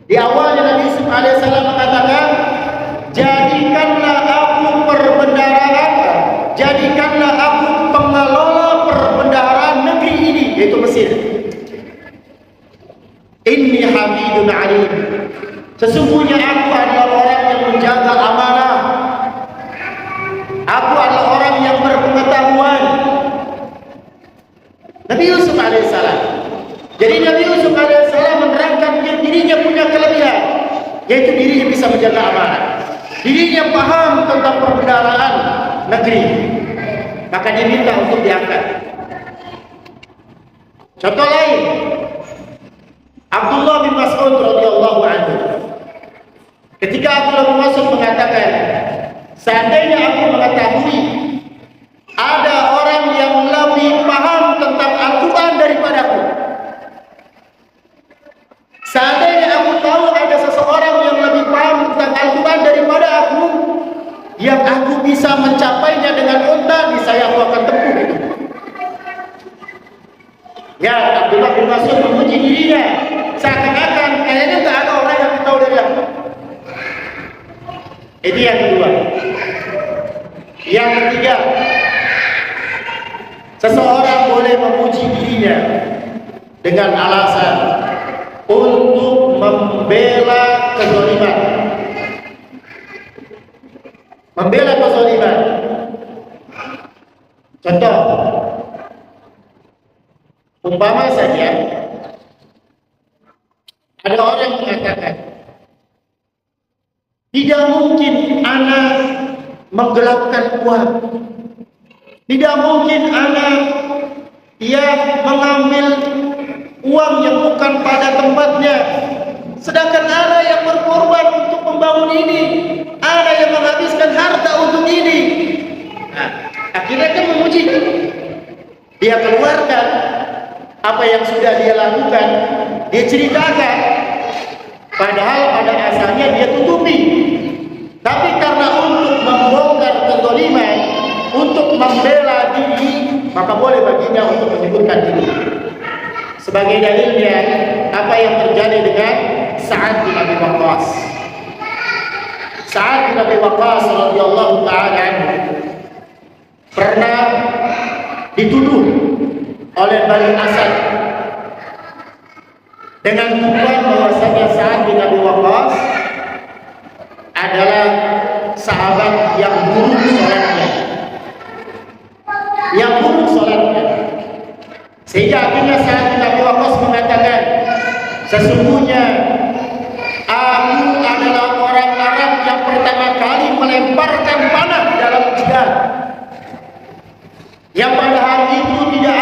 Di awalnya Nabi Yusuf alaihissalam mengatakan, jadikanlah aku perbendaharaan, jadikanlah aku pengelola perbendaharaan negeri ini, yaitu Mesir. Inni hafidun alim. Sesungguhnya aku adalah orang yang menjaga amanah. Aku adalah orang yang berpengetahuan. Nabi Yusuf alaihissalam. Jadi Nabi Yusuf alaihissalam menerangkan dirinya punya kelebihan, yaitu dirinya bisa menjaga amanah, dirinya paham tentang perbendaharaan negeri, maka diminta untuk diangkat. Contoh lain, Abdullah bin Mas'ud radhiyallahu anhu. Ketika Abdullah bin Mas'ud mengatakan, seandainya aku mengetahui ada orang yang lebih paham tentang Al-Quran daripadaku, seandainya aku tahu ada seseorang yang lebih paham tentang Al-Quran daripada aku, yang aku bisa mencapainya dengan unta, niscaya aku akan tempuh itu. Ya, Abdullah bin Mas'ud memuji dirinya, seakan-akan kayaknya tak ada orang yang tahu dari aku. Itu yang kedua. Yang ketiga, seseorang boleh memuji dirinya dengan alasan untuk membela kezaliman. Membela kezaliman. Contoh, umpama saja ada orang mengatakan, tidak mungkin anak menggelapkan uang, tidak mungkin anak mengambil uang yang bukan pada tempatnya, sedangkan anak yang berkorban untuk membangun ini, anak yang menghabiskan harta untuk ini. Nah, akhirnya kan memuji, dia keluarkan apa yang sudah dia lakukan, dia ceritakan, padahal pada asalnya dia tutupi. Tapi karena untuk membongkar kezaliman, untuk membela diri, maka boleh baginya untuk menyebutkan diri. Sebagai dalilnya apa yang terjadi dengan Sa'ad bin Abi Waqqas. Sa'ad bin Abi Waqqas radhiyallahu ta'ala anhu pernah dituduh oleh Bani Asad dengan tuduhan bahwasanya Sa'ad bin Abi Waqqas adalah sahabat yang buruk salatnya, sehingga akhirnya Sa'ad bin Abi Waqqas mengatakan, sesungguhnya aku adalah orang Arab yang pertama kali melemparkan panah dalam jihad, yang pada hari itu tidak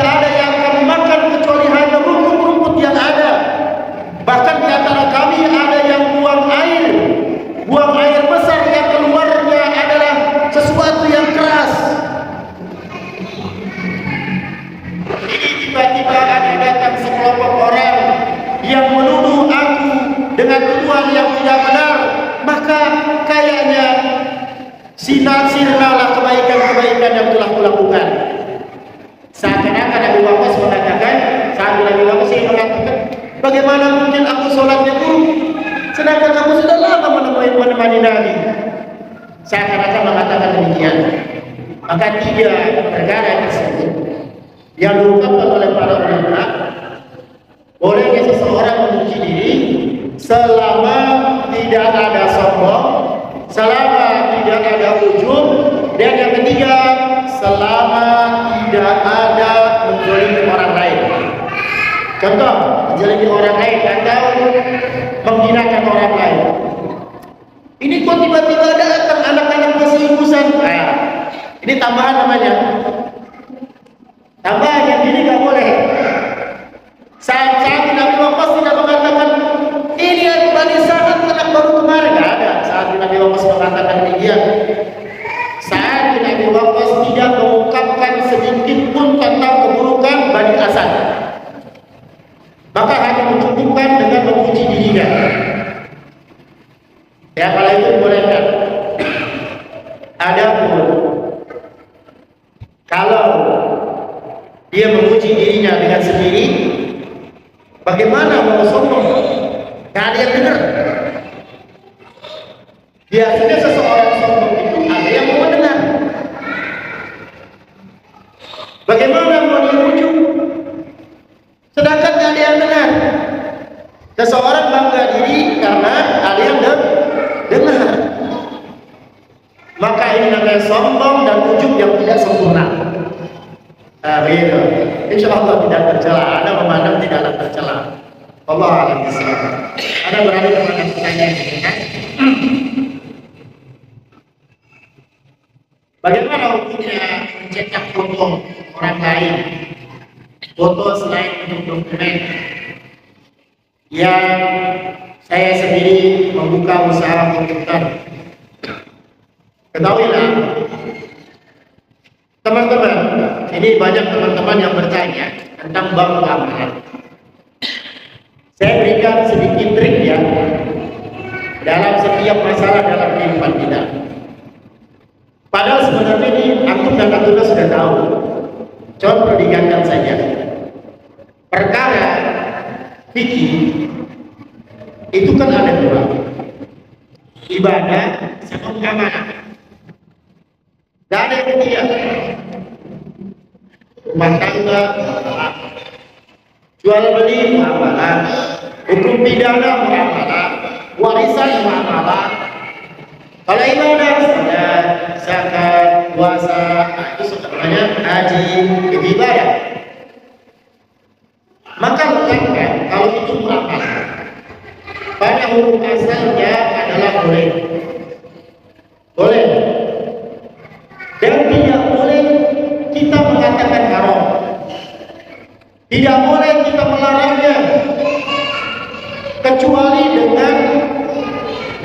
ada yang kami makan kecuali hanya rumput-rumput yang ada. Bahkan di antara kami ada yang buang air besar yang keluarnya adalah sesuatu yang keras. Ini tiba-tiba ada datang sekelompok orang yang menuduh aku dengan tuduhan yang tidak benar, maka kayaknya sirnalah kebaikan-kebaikan yang telah kulakukan. Seakan-akan Abu Waqqas mengatakan, Sa'ad bin Abi Waqqas ini mengatakan, bagaimana mungkin aku sholatnya buruk, sedangkan aku sudah lama menemani Nabi. Seakan-akan mengatakan demikian. Maka 3 perkara tersebut yang diungkapkan oleh para ulama, bolehnya seseorang memuji diri selama tidak ada sombong, selama tidak ada ujub, dan yang ketiga, selama tidak ada menzalimi orang lain. Contoh, menzalimi orang lain atau menghinakan orang lain. Ini kok tiba-tiba datang anak-anak masih ingusan. Nah, ini tambahan namanya. Tambahan yang ini nggak boleh. Saat Nabi Waqqas tidak mengatakan ini Bani Sa'ad anak baru kemarin, nggak ada. Saat Nabi Waqqas mengatakan demikian. Saat Nabi Waqqas tidak mengungkapkan sedikit pun tentang keburukan Bani Asad, maka hanya mencukupkan dengan memuji dirinya. Ya, kalau itu bolehkan. Adapun kalau dia memuji dirinya dengan sendiri, bagaimana mau sombong? Gak ada yang benar. Biasanya seseorang sombong itu ada yang mau mendengar. Bagaimana mau diujuk? Sedangkan gak ada yang dengar. Seseorang bangga diri karena ada yang dengar. Maka ini namanya sombong dan ujub yang tidak sempurna. Begitu. Insya Allah tidak tercela. Anda memandang tidaklah tercela. Allah a'lam bishawab. Anda berani kepada pertanyaan ini, kan? Bagaimana hukumnya mencetak foto orang lain? Foto selain untuk dokumen. Yang saya sendiri membuka usaha komputer. Ketahuilah, teman-teman, ini banyak teman-teman yang bertanya tentang bab amalan. Saya berikan sedikit trik ya dalam setiap masalah dalam kehidupan kita. Padahal sebenarnya ini antum dan antum sudah tahu. Contoh diingatkan saja. Perkara fikih itu kan ada 2. Ibadah sama amalan. Dan ada yang ketiga. Rumah tangga, jual beli muamalah, hukum pidana muamalah, warisan muamalah. Kalau ibadah salat, zakat, puasa, itu sebenarnya haji, itu ibadah. Maka bukankah kalau itu muamalah, pada hukum asalnya adalah boleh. Boleh. Dan tidak boleh kita mengatakan haram. Tidak boleh kita melarangnya kecuali dengan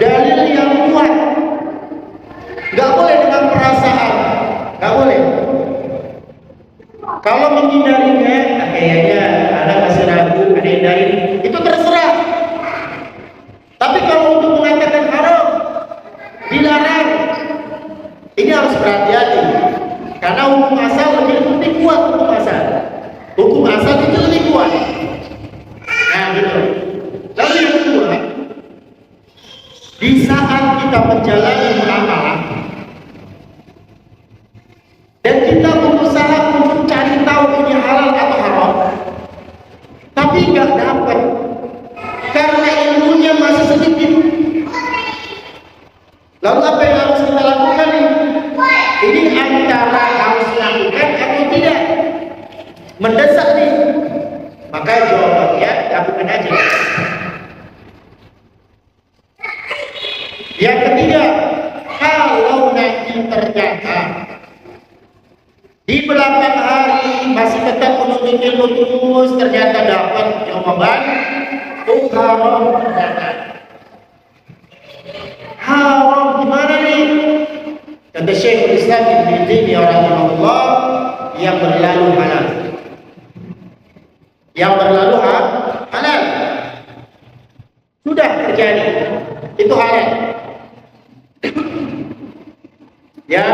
dalil yang kuat. Gak boleh dengan perasaan. Gak boleh. Kalau menghindarinya, kayaknya ada masih ragu, ada yang dari itu terserah. Tapi kalau untuk mengatakan haram, dilarang, ini harus berhati-hati. Karena hukum asal lebih kuat hukum asal. Maka jawabannya lakukan aja. Yang ketiga, kalau nanti ternyata di belakang hari masih tetap menuntut ilmu terus, ternyata dapat jawaban, haram ternyata. Haram gimana nih? Kata Syekhul Islam Ibnu Taimiyah rahimahullah, yang berlalu halal. Yang berlalu halal. Sudah terjadi. Itu halal. Ya.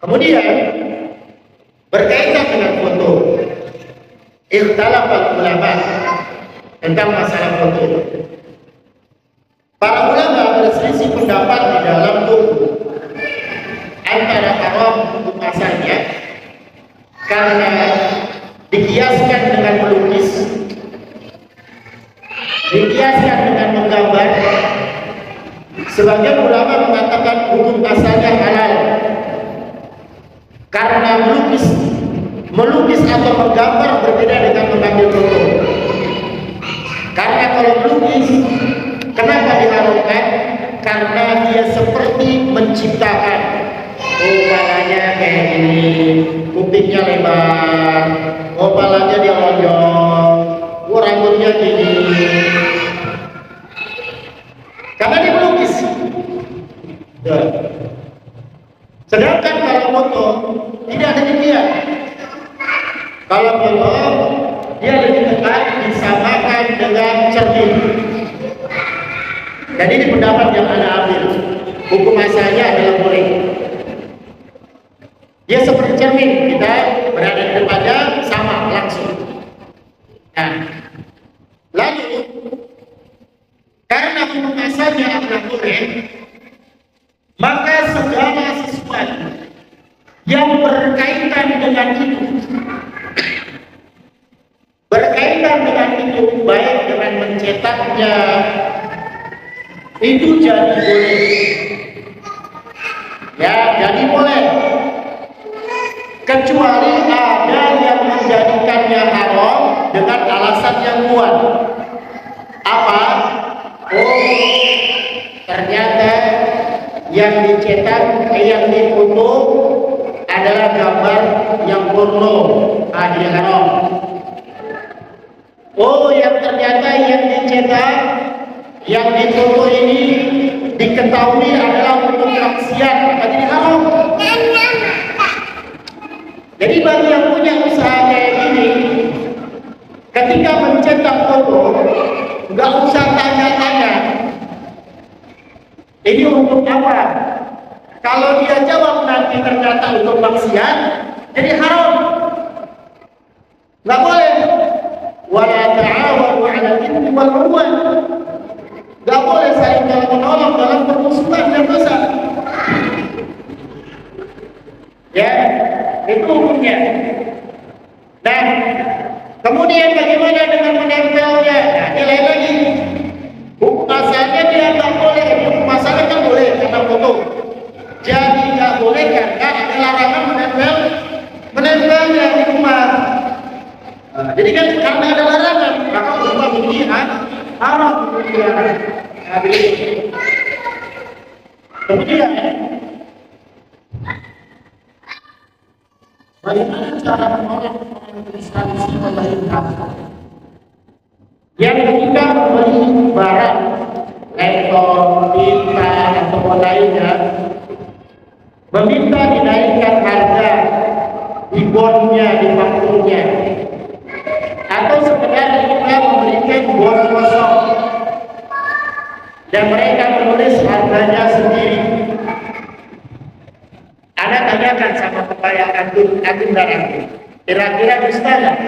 Kemudian berkaitan dengan foto. Ikhtilaf ulama tentang masalah foto. Para ulama berselisih pendapat di dalam buku antara haram hukum asalnya karena dikiaskan dengan melukis, dikiaskan dengan menggambar. Sebagian ulama mengatakan hukum asalnya halal karena melukis atau menggambar berbeda dengan mengambil foto. Karena kalau melukis, kenapa diharamkan? Karena dia seperti menciptakan. Oh, palanya kayak gini, kupingnya lebar, oh palanya dia lonjong, oh rambutnya gini. Karena dia melukis. Ya. Sedangkan kalau foto tidak ada demikian. Kalau foto dia lebih tepat disamakan dengan cermin. Dan ini pendapat yang Anda ambil. Hukum asalnya adalah boleh. Dia seperti cermin, kita berada di depannya sama langsung. Nah, lalu karena hukum asalnya adalah boleh, maka segala sesuatu yang berkaitan dengan itu, baik dengan mencetaknya, itu jadi boleh. Ya, jadi boleh. Kecuali ada yang menjadikannya haram dengan alasan yang kuat. Apa? Oh, ternyata yang dicetak, yang difoto adalah gambar yang porno, dia haram. Oh, yang ternyata yang dicetak, yang difoto ini diketahui adalah untuk maksiat, maka jadi haram. Jadi bagi yang punya usaha kayak gini, ketika mencetak foto, nggak usah tanya-tanya, ini untuk apa? Kalau dia jawab nanti ternyata untuk maksiat, jadi haram. Nggak boleh. Wala ta'awanu 'alal itsmi wal 'udwan. Nggak boleh saling tolong-menolong dalam permusuhan dan dosa. Ya, itu hukumnya. Dan kemudian bagaimana dengan menempelnya? Nah, nilai lagi. Hukum asalnya dia nggak boleh. Hukum asalnya kan boleh karena foto. Jadi nggak boleh karena ada larangan menempelnya di rumah. Nah, jadi kan karena ada larangan, maka rumah begini haram. Nah, begitu. Kemudian bagaimana cara menolak instansi pemerintah yang ketika membeli barang laptop, tinta atau lainnya meminta dinaikkan harga di bonnya, di fakturnya, atau sekedar mereka memberikan bon kosong dan mereka menulis harganya sendiri. Anda tanyakan sama kepala agen dan agen, kira-kira dusta nggak?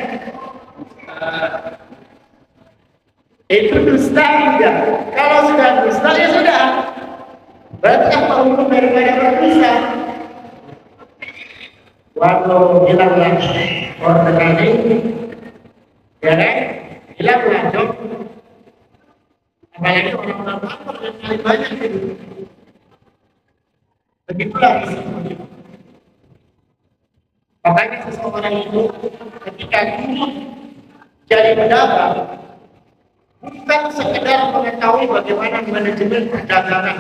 Itu dusta enggak? Kalau sudah dusta ya sudah. Berarti apa hukum daripada berdusta? Waktu hilanglah orderan ini, ya kan? Hilanglah job. Apalagi orang-orang kantor yang paling banyak itu. Begitulah. Makanya seseorang itu ketika jadi pedagang bukan sekedar mengetahui bagaimana manajemen perdagangan,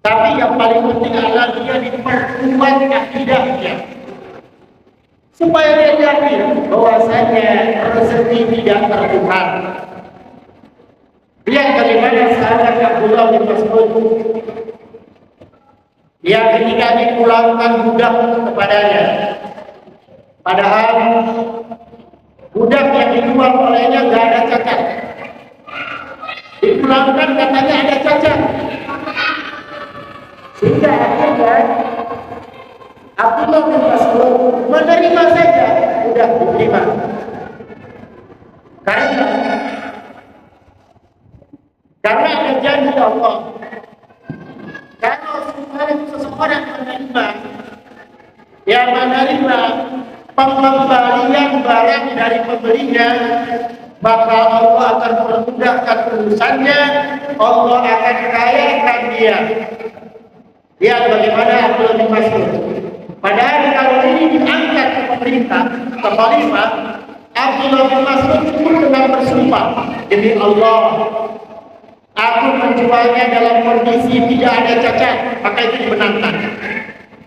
tapi yang paling penting adalah dia diperkuat akidahnya supaya dia yakin bahwasanya rezeki tidak tertuhan. Lihat bagaimana sahabat Abdullah bin Mas'ud yang ketika dipulangkan budak kepadanya, padahal budak yang dijual olehnya gak ada cacat, dipulangkan katanya ada cacat, sehingga akhirnya Abdullah bin Mas'ud menerima saja, sudah diterima. Karena ada janji Allah, kalau seseorang menerima pengembalian barang dari pembelinya, maka Allah akan memudahkan urusannya, Allah akan kayakan dia. Lihat bagaimana Abdullah bin Mas'ud. Padahal kalau ini diangkat ke pemerintah, ke khalifah, Abdullah bin Mas'ud pun dengan bersumpah, demi Allah, aku menjualnya dalam kondisi tidak ada cacat, maka itu dimenangkan.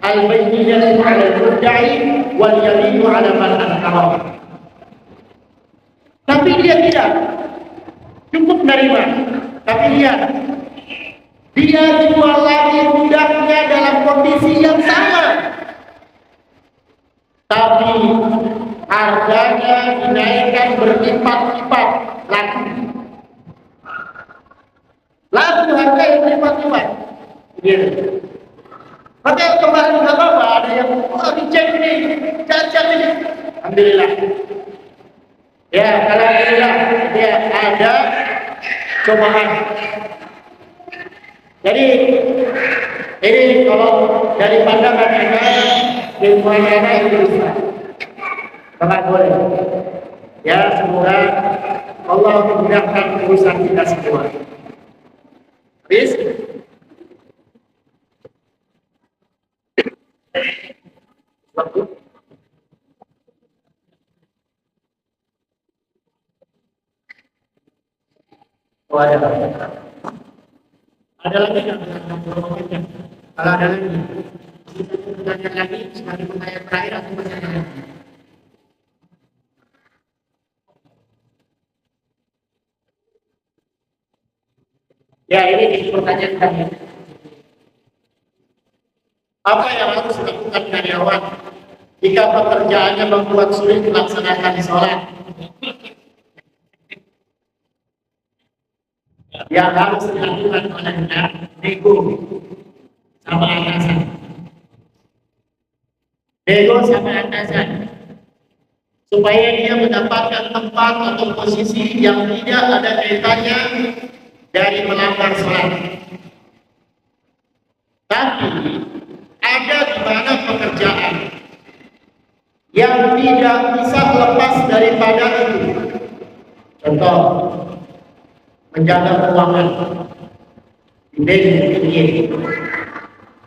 Al-bayyinatu 'ala al-mudda'i wal yaminu 'ala man ankara. Tapi dia tidak cukup menerima. Tapi lihat, dia jual lagi budaknya dalam kondisi yang sama, tapi harganya dinaikkan berlipat-lipat lagi. Lalu harga yang berlipat-lipat. Maka kemarin nggak apa-apa, ada yang dicek ini, cacat ini. Alhamdulillah. Ya, kalau alhamdulillah dia ada cobaan. Jadi ini kalau dari pandangan saya, ilmuannya itu bisa. Sangat boleh. Ya, semoga Allah memudahkan urusan kita semua. Habis? Oh, ada lagi nggak? Kalau ada lagi, kita bertanya lagi sebagai pertanyaan terakhir atau pertanyaan lagi? Ya, ini pertanyaan terakhir. Apa yang harus dilakukan karyawan jika pekerjaannya membuat sulit melaksanakan sholat? Yang harus dilakukan olehnya nego sama atasan. Nego sama atasan supaya dia mendapatkan tempat atau posisi yang tidak ada kaitannya dari melanggar sholat. Tapi ada di mana pekerjaan yang tidak bisa lepas daripada itu. Contoh, menjaga keuangan di bank.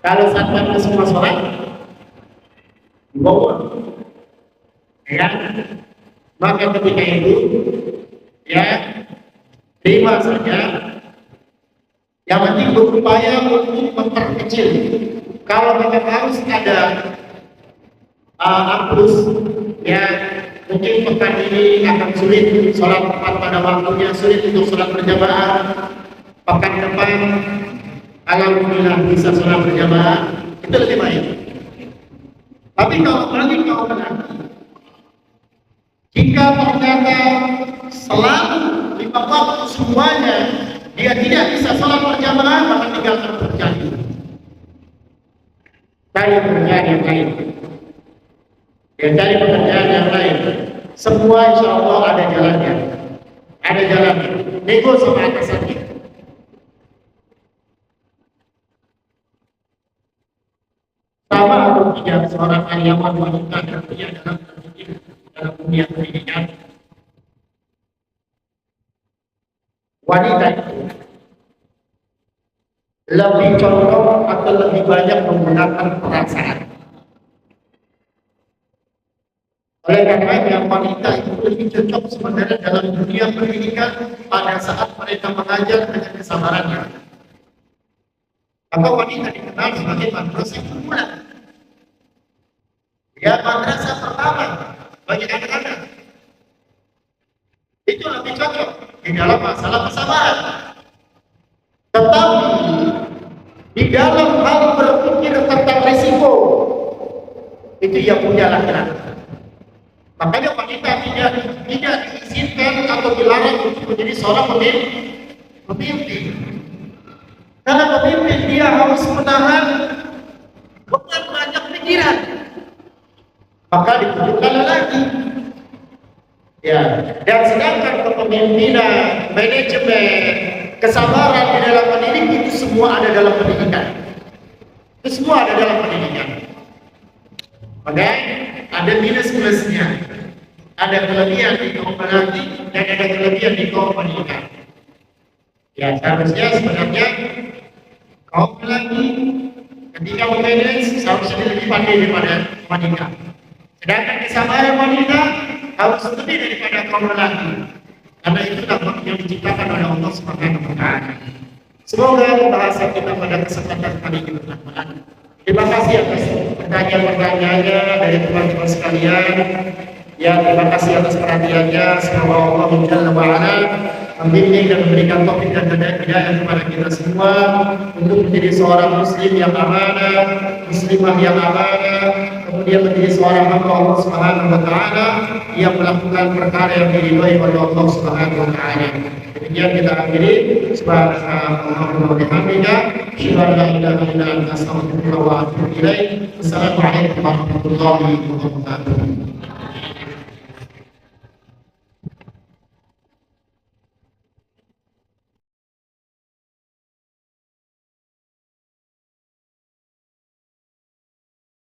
Kalau satpam semua sholat dibawa, ya, maka ketika itu ya terima saja. Yang penting berupaya untuk memperkecil. Kalau memang harus ada aplus, ya mungkin pekan ini akan sulit sholat tepat pada waktunya, sulit untuk sholat berjamaah. Pekan depan, alhamdulillah bisa sholat berjamaah, itu lebih baik. Tapi kalau menang, jika ternyata selalu 5 waktu semuanya dia tidak bisa sholat berjamaah, maka tinggalkan pekerjaan itu. Cari pekerjaan yang lain. Ya, cari pekerjaan yang lain. Semua insya Allah ada jalannya. Ada jalannya. Nego sama atasannya. Sama atau tidak seorang karyawan wanita kerja dalam dunia pendidikan. Wanita itu lebih condong atau lebih banyak menggunakan perasaan. Oleh karenanya wanita itu lebih cocok sebenarnya dalam dunia pendidikan pada saat mereka mengajar dengan kesabarannya. Maka wanita dikenal sebagai madrasah permulaan. Ya, madrasah pertama bagi anak-anak. Itu lebih cocok di dalam masalah kesabaran. Tetapi di dalam hal berpikir tentang risiko itu yang punya laki-laki. Makanya wanita tidak diizinkan atau dilarang untuk menjadi seorang pemimpin. Karena pemimpin dia harus menahan beban banyak pikiran. Maka ditunjukkan lelaki. Ya, dan sedangkan kepemimpinan, manajemen, kesabaran di dalam mendidik itu semua ada dalam pendidikan. Itu semua ada dalam pendidikan. Maka ada minus-minusnya. Ada kelebihan di kaum lelaki dan ada kelebihan di kaum wanita. Ya, seharusnya sebenarnya kaum lelaki ketika memanage seharusnya lebih pandai daripada wanita. Sedangkan kesabaran wanita harus lebih daripada kaum lelaki. Karena itu dampak yang diciptakan oleh Allah Subhanahu wa Ta'ala. Semoga pembahasan kita pada kesempatan kali ini bermanfaat. Terima kasih atas pertanyaan-pertanyaannya dari teman-teman sekalian. Ya, terima kasih atas perhatiannya. Semoga Allah Jalla wa Ala membimbing dan memberikan taufik dan hidayah kepada kita semua untuk menjadi seorang muslim yang amanah, muslimah yang amanah, kemudian menjadi seorang hamba Allah Subhanahu wa Ta'ala yang melakukan perkara yang diridhai oleh Allah Subhanahu wa Ta'ala. Demikian kita akhiri. Subhanallahumma wa bihamdika, asyhadu an la ilaha illa anta, astaghfiruka wa atubu ilaik. Wassalamu alaikum warahmatullahi wabarakatuh.